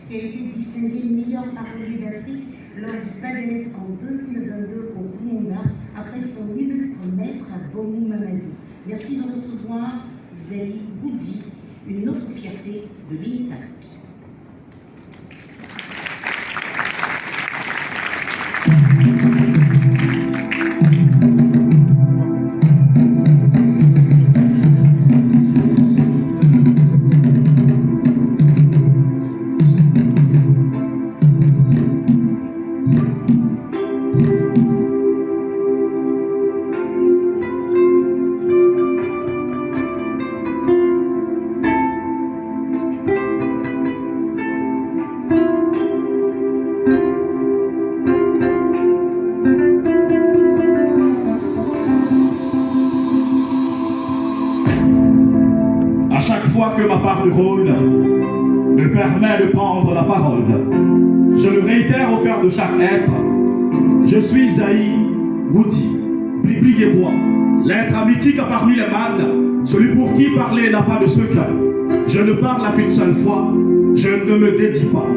qui a été distingué meilleur parolier d'Afrique lors du Palais en 2022 au Rwanda, après son illustre maître Bomou Mamadou. Merci de recevoir Zaï Boudi, une autre fierté de l'INSAC. À chaque fois que ma part de rôle me permet de prendre la parole, je le réitère au cœur de chaque être. Je suis Zaï Boudi, Blibli Guébois, l'être mythique parmi les mânes, celui pour qui parler n'a pas de secret. Je ne parle qu'une seule fois, je ne me dédie pas.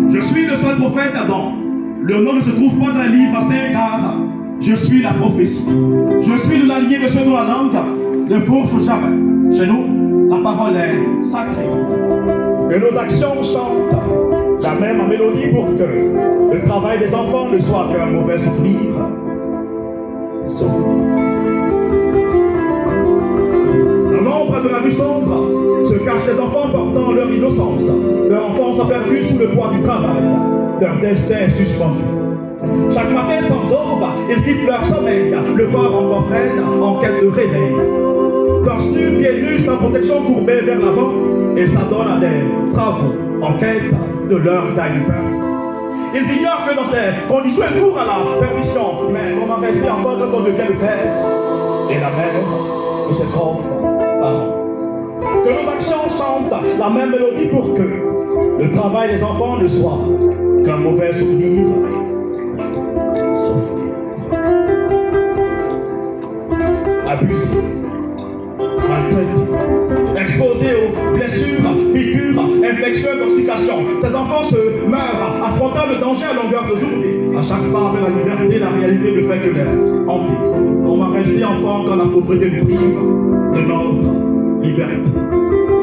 Je suis le seul prophète Adam. Le nom ne se trouve pas dans un livre assez car je suis la prophétie. Je suis de la lignée de ceux dont la langue ne fourche jamais. Chez nous, la parole est sacrée. Que nos actions chantent la même mélodie pour que le travail des enfants ne soit qu'un mauvais souvenir. Dans l'ombre de la nuit sombre se cachent les enfants portant leur innocence. Leur enfance perdue sous le poids du travail, leur destin suspendu. Chaque matin sans aube, ils quittent leur sommeil, le corps encore frêle, en quête de réveil. Torse nu, pieds nus, sans protection, courbés vers l'avant, ils s'adonnent à des travaux en quête de leur gagne-pain. Ils ignorent que dans ces conditions, ils courent à la permission. Mais comment rester encore quand on devient le père et la mère de ses propres parents? Que nos actions chantent la même mélodie pour que le travail des enfants ne soit qu'un mauvais souvenir. Abusé, maltraité, exposé aux blessures, piqûres, infections, intoxications. Ces enfants se meurent, affrontant le danger à longueur de journée. À chaque part de la liberté, la réalité ne fait que les hanter. Comment rester enfant quand la pauvreté nous prive de notre liberté?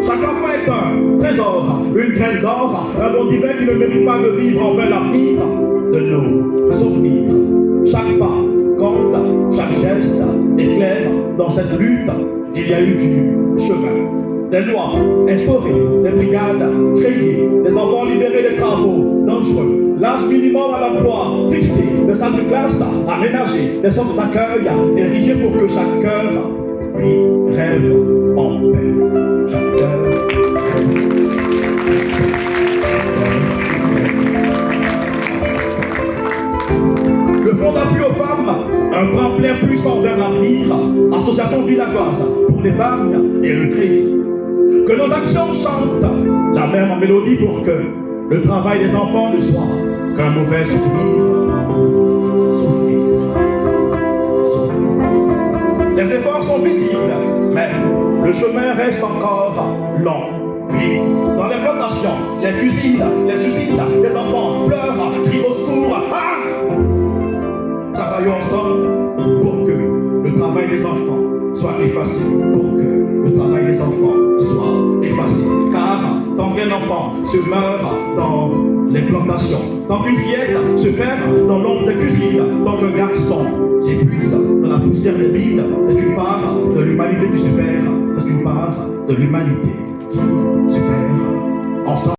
Chaque enfant est un trésor, une graine d'or, un don divin qui ne mérite pas de vivre en vain l'avenir de nos souvenirs. Chaque pas compte, chaque geste est clair dans cette lutte. Il y a eu du chemin, des lois instaurées, des brigades créées, des enfants libérés des travaux dangereux, l'âge minimum à l'emploi fixé, des salles de classe aménagées, des centres d'accueil érigés pour que chaque cœur lui rêve en paix. Chaque cœur le fonds d'appui aux femmes, un grand plein puissant vers l'avenir, association villageoise pour l'épargne et le crédit. Que nos actions chantent la même mélodie pour que le travail des enfants ne soit qu'un mauvais souvenir. Les efforts sont visibles, mais le chemin reste encore long. Oui, dans les plantations, les cuisines, les usines, les enfants pleurent, crient au secours. Ah! Travaillons ensemble pour que le travail des enfants soit effacé, pour que le travail des enfants soit effacé. Car tant qu'un enfant se meurt dans les plantations, tant qu'une fillette se perd dans l'ombre des cuisines, tant qu'un garçon s'épuise dans la poussière des mines, c'est une part de l'humanité qui se perd, c'est une part de l'humanité qui se perd ensemble.